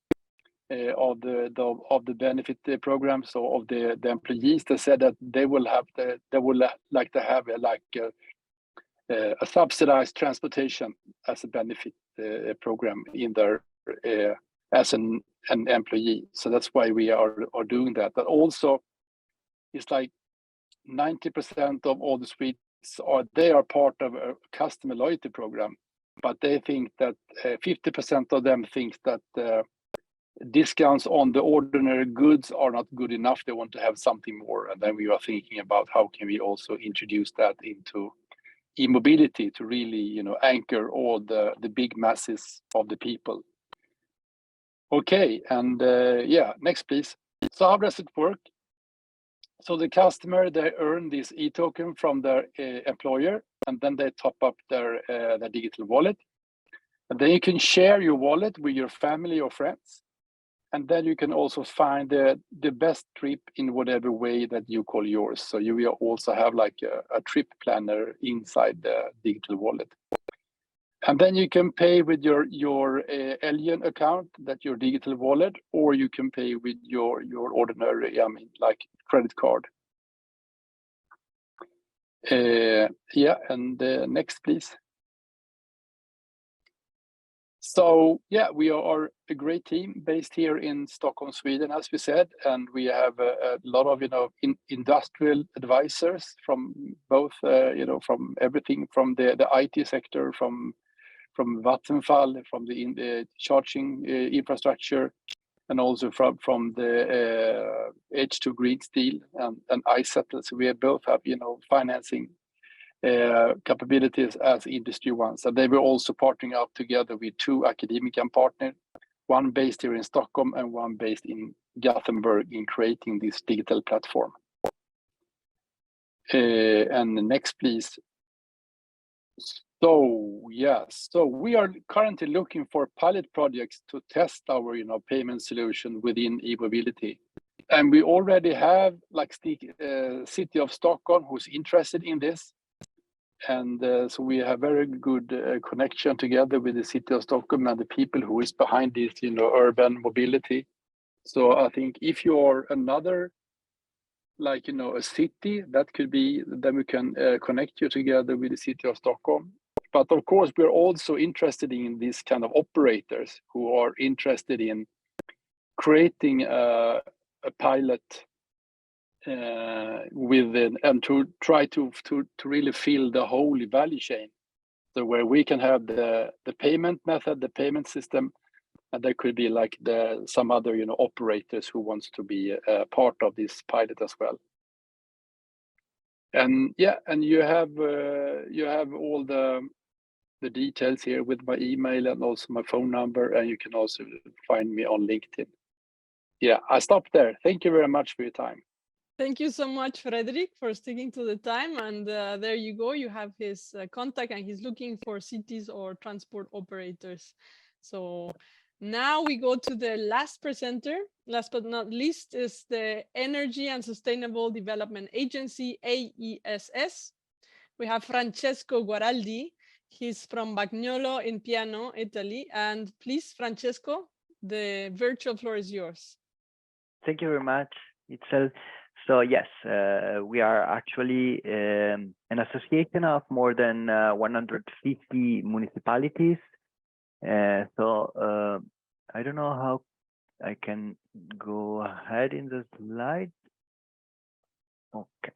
of the benefit program, so of the employees, they said that they would like to have a subsidized transportation as a benefit program in their as an employee. So that's why we are doing that. But also, it's like 90% of all the Swedes are part of a customer loyalty program, but they think that 50% of them think that discounts on the ordinary goods are not good enough. They want to have something more. And then we are thinking about how can we also introduce that into e-mobility to really, you know, anchor all the big masses of the people. Okay, and yeah, next please. So how does it work? So the customer, they earn this e-token from their employer, and then they top up their digital wallet. And then you can share your wallet with your family or friends. And then you can also find the best trip in whatever way that you call yours. So you will also have like a trip planner inside the digital wallet. And then you can pay with your Elgion account, that your digital wallet, or you can pay with your ordinary, I mean, like credit card. Yeah, and next, please. So yeah, we are a great team based here in Stockholm, Sweden, as we said, and we have a lot of, you know, industrial advisors from both, you know, from everything from the IT sector, from Vattenfall, from the charging infrastructure, and also from the H2 Green Steel and iSettle. So we both have, you know, financing capabilities as industry ones. And they were also partnering up together with two academic partners, one based here in Stockholm and one based in Gothenburg, in creating this digital platform. And next, please. So yes, so we are currently looking for pilot projects to test our, you know, payment solution within e-mobility. And we already have like the city of Stockholm who's interested in this. And so we have very good connection together with the city of Stockholm and the people who is behind this, you know, urban mobility. So I think if you are another, like, you know, a city, that could be, then we can connect you together with the city of Stockholm. But of course, we're also interested in these kind of operators who are interested in creating a pilot and to try to really fill the whole value chain. So where we can have the payment method, the payment system, and there could be like some other, you know, operators who wants to be a part of this pilot as well. And yeah, and you have all the details here with my email and also my phone number, and you can also find me on LinkedIn. Yeah, I stop there. Thank you very much for your time. Thank you so much, Fredrik, for sticking to the time. And there you go. You have his contact, and he's looking for cities or transport operators. So now we go to the last presenter. Last but not least is the Energy and Sustainable Development Agency, AESS. We have Francesco Guaraldi. He's from Bagnolo in Piano, Italy. And please, Francesco, the virtual floor is yours. Thank you very much, Itzel. So yes, we are actually an association of more than 150 municipalities. So I don't know how I can go ahead in the slide. Okay.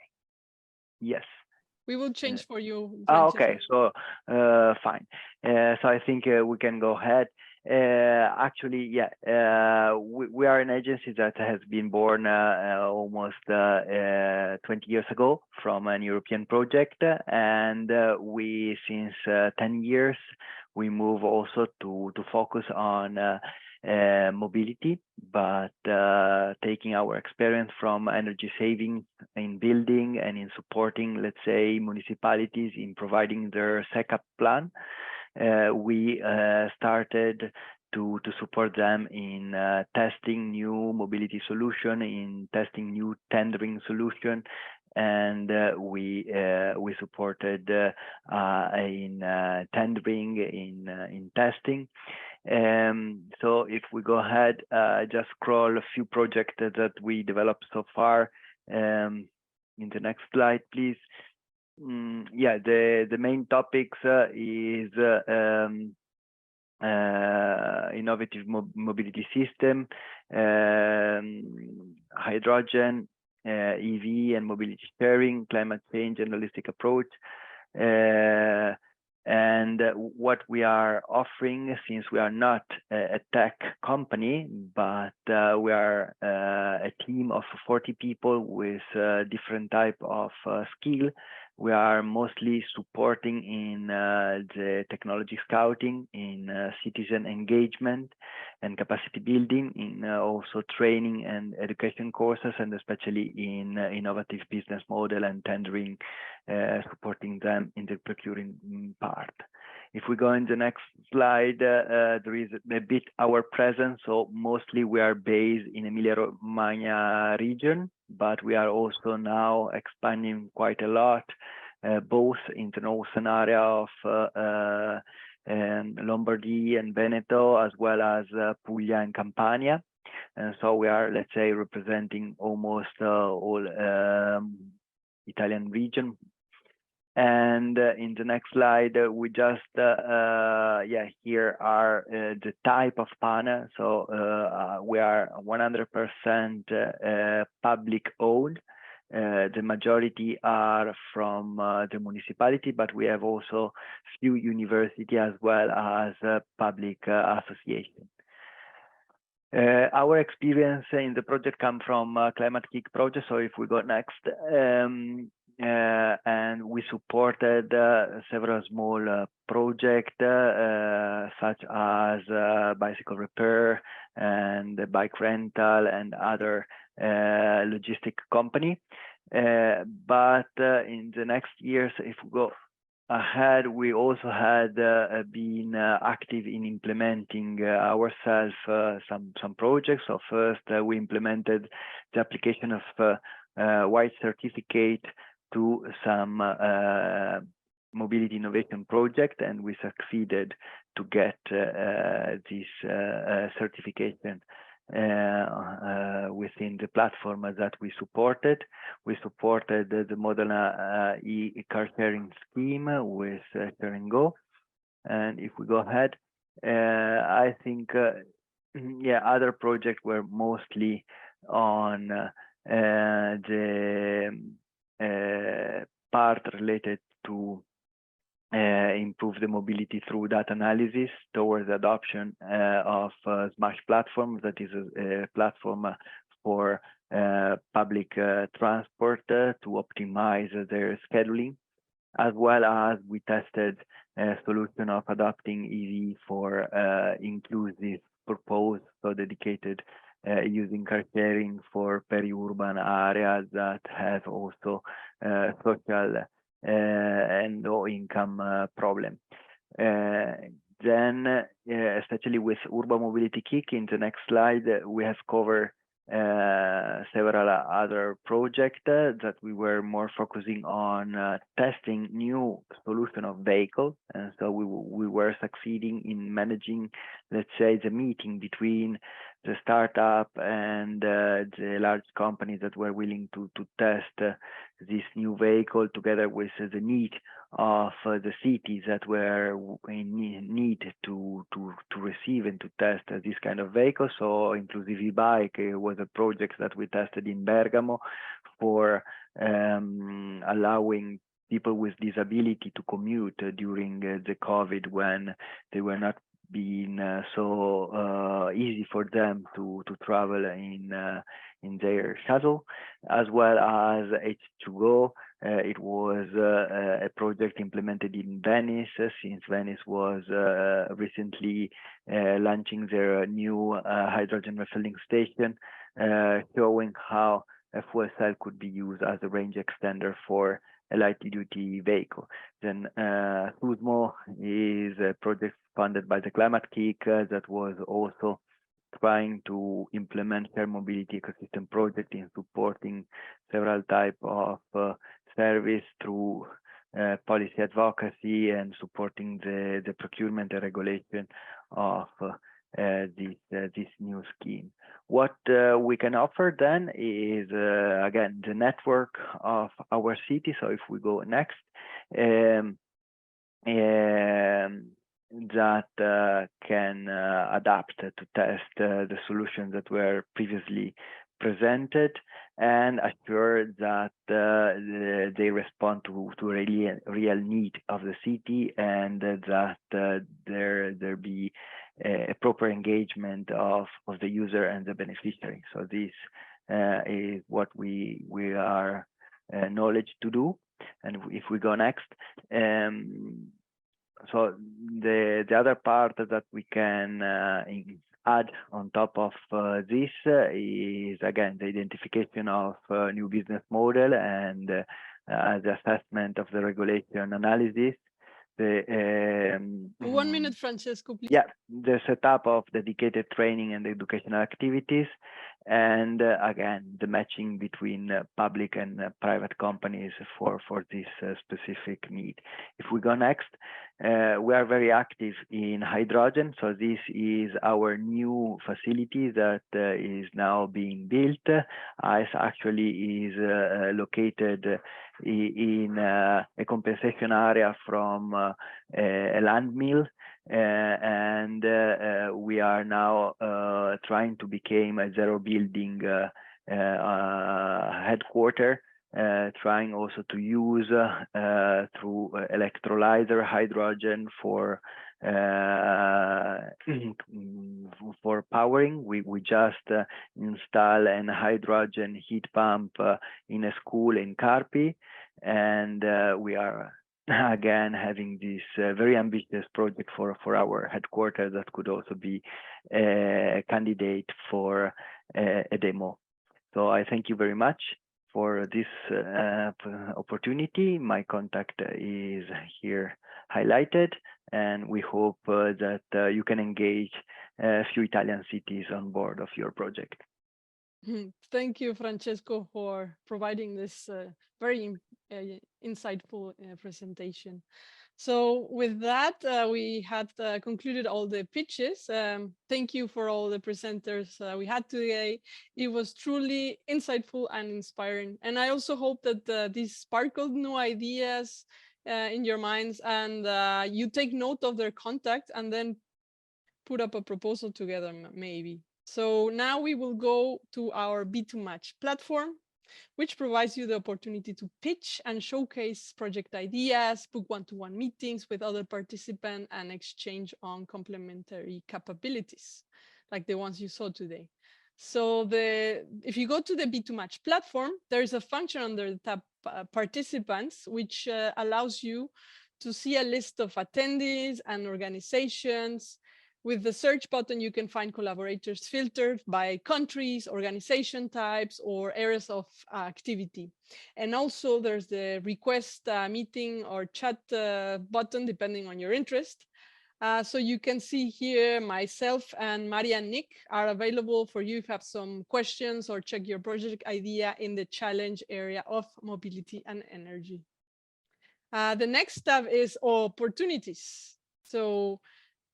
Yes. We will change for you. Okay, so fine. So I think we can go ahead. Actually, yeah, we are an agency that has been born almost 20 years ago from an European project, and we since 10 years we move also to focus on mobility, but taking our experience from energy saving in building and in supporting, let's say, municipalities in providing their SECAP plan. We started to support them in testing new mobility solution, in testing new tendering solution, and we supported in tendering, in testing. So if we go ahead, just scroll a few projects that we developed so far. In the next slide, please. Yeah, the main topics is innovative mobility system, hydrogen, EV and mobility sharing, climate change and holistic approach. And what we are offering, since we are not a tech company, but we are a team of 40 people with different type of skill, we are mostly supporting in the technology scouting, in citizen engagement and capacity building, in also training and education courses, and especially in innovative business model and tendering, supporting them in the procuring part. If we go in the next slide, there is a bit our presence. So mostly we are based in Emilia-Romagna region, but we are also now expanding quite a lot, both in the northern area of Lombardy and Veneto, as well as Puglia and Campania. And so we are, let's say, representing almost all Italian region. And in the next slide, we just, yeah, here are the type of panel. So we are 100% public owned. The majority are from the municipality, but we have also few university as well as public association. Our experience in the project come from Climate Kick project. So if we go next, and we supported several small projects such as bicycle repair and bike rental and other logistic company. But in the next years, if we go ahead, we also had been active in implementing ourselves some projects. So first, we implemented the application of white certificate to some mobility innovation project, and we succeeded to get this certification within the platform that we supported. We supported the Modena e-car sharing scheme with Share & Go. And if we go ahead, I think, yeah, other projects were mostly on the part related to improve the mobility through data analysis towards the adoption of Smash platform, that is a platform for public transport to optimize their scheduling, as well as we tested a solution of adopting EV for inclusive purpose, so dedicated using car sharing for peri-urban areas that have also social and low income problem. Then, especially with Urban Mobility Kick, in the next slide, we have covered several other projects that we were more focusing on testing new solution of vehicles. And so we were succeeding in managing, let's say, the meeting between the startup and the large companies that were willing to test this new vehicle together with the need of the cities that were in need to receive and to test this kind of vehicle. So Inclusive e-bike was a project that we tested in Bergamo for allowing people with disability to commute during the COVID, when they were not being so easy for them to travel in their shuttle, as well as H2Go. It was a project implemented in Venice, since Venice was recently launching their new hydrogen refueling station, showing how a fuel cell could be used as a range extender for a light-duty vehicle. Then SUSMO is a project funded by the Climate Kick that was also trying to implement shared mobility ecosystem project in supporting several types of service through policy advocacy and supporting the procurement and regulation of this new scheme. What we can offer then is, again, the network of our city. So if we go next, that can adapt to test the solutions that were previously presented and assure that they respond to a real need of the city, and that there be a proper engagement of the user and the beneficiary. So this is what we are knowledge to do. And if we go next, so the other part that we can add on top of this is, again, the identification of new business model and the assessment of the regulation analysis. The 1 minute, Francesco, please. Yeah, the setup of dedicated training and educational activities, and again, the matching between public and private companies for this specific need. If we go next, we are very active in hydrogen. So this is our new facility that is now being built. ICE actually is located in a compensation area from a land mill. And we are now trying to become a zero building headquarter, trying also to use through electrolyzer hydrogen for powering. We just install an hydrogen heat pump in a school in Carpi, and we are again having this very ambitious project for our headquarters that could also be a candidate for a demo. So I thank you very much for this opportunity. My contact is here highlighted, and we hope that you can engage a few Italian cities on board of your project. Thank you, Francesco, for providing this very insightful presentation. So with that, we had concluded all the pitches. Thank you for all the presenters we had today. It was truly insightful and inspiring. And I also hope that this sparkled new ideas in your minds, and you take note of their contact and then put up a proposal together, maybe. So now we will go to our B2Match platform, which provides you the opportunity to pitch and showcase project ideas, book one-to-one meetings with other participants, and exchange on complementary capabilities, like the ones you saw today. So if you go to the B2Match platform, there is a function under the tab participants, which allows you to see a list of attendees and organizations. With the search button, you can find collaborators filtered by countries, organization types, or areas of activity. And also there's the request meeting or chat button, depending on your interest. So you can see here myself and Maria and Nick are available for you if you have some questions or check your project idea in the challenge area of mobility and energy. The next tab is opportunities. So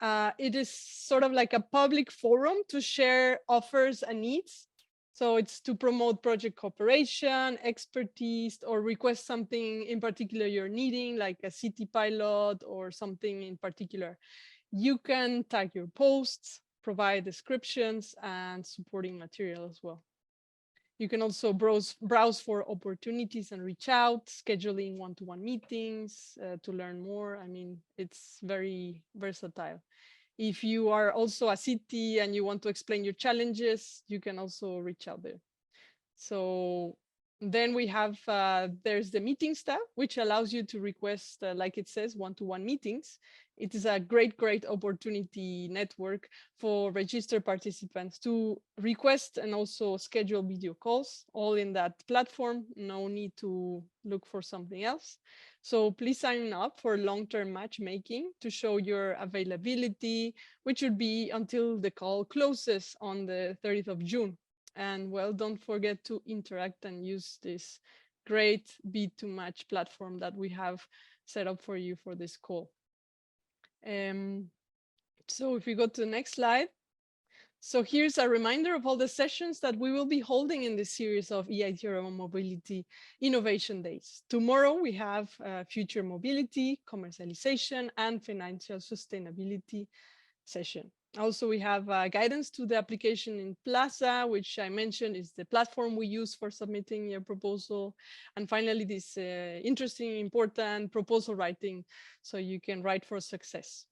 it is sort of like a public forum to share offers and needs. So it's to promote project cooperation, expertise, or request something in particular you're needing, like a city pilot or something in particular. You can tag your posts, provide descriptions, and supporting material as well. You can also browse for opportunities and reach out, scheduling one-to-one meetings to learn more. I mean, it's very versatile. If you are also a city and you want to explain your challenges, you can also reach out there. So then we have, there's the meetings tab, which allows you to request, like it says, one-to-one meetings. It is a great opportunity network for registered participants to request and also schedule video calls, all in that platform. No need to look for something else. So please sign up for long-term matchmaking to show your availability, which would be until the call closes on the 30th of June. And well, don't forget to interact and use this great Bit2Match platform that we have set up for you for this call. So if we go to the next slide. So here's a reminder of all the sessions that we will be holding in this series of EITRO Mobility Innovation Days. Tomorrow we have Future Mobility, Commercialization, and Financial Sustainability session. Also, we have guidance to the application in Plaza, which I mentioned is the platform we use for submitting your proposal. And finally, this interesting, important proposal writing, so you can write for success.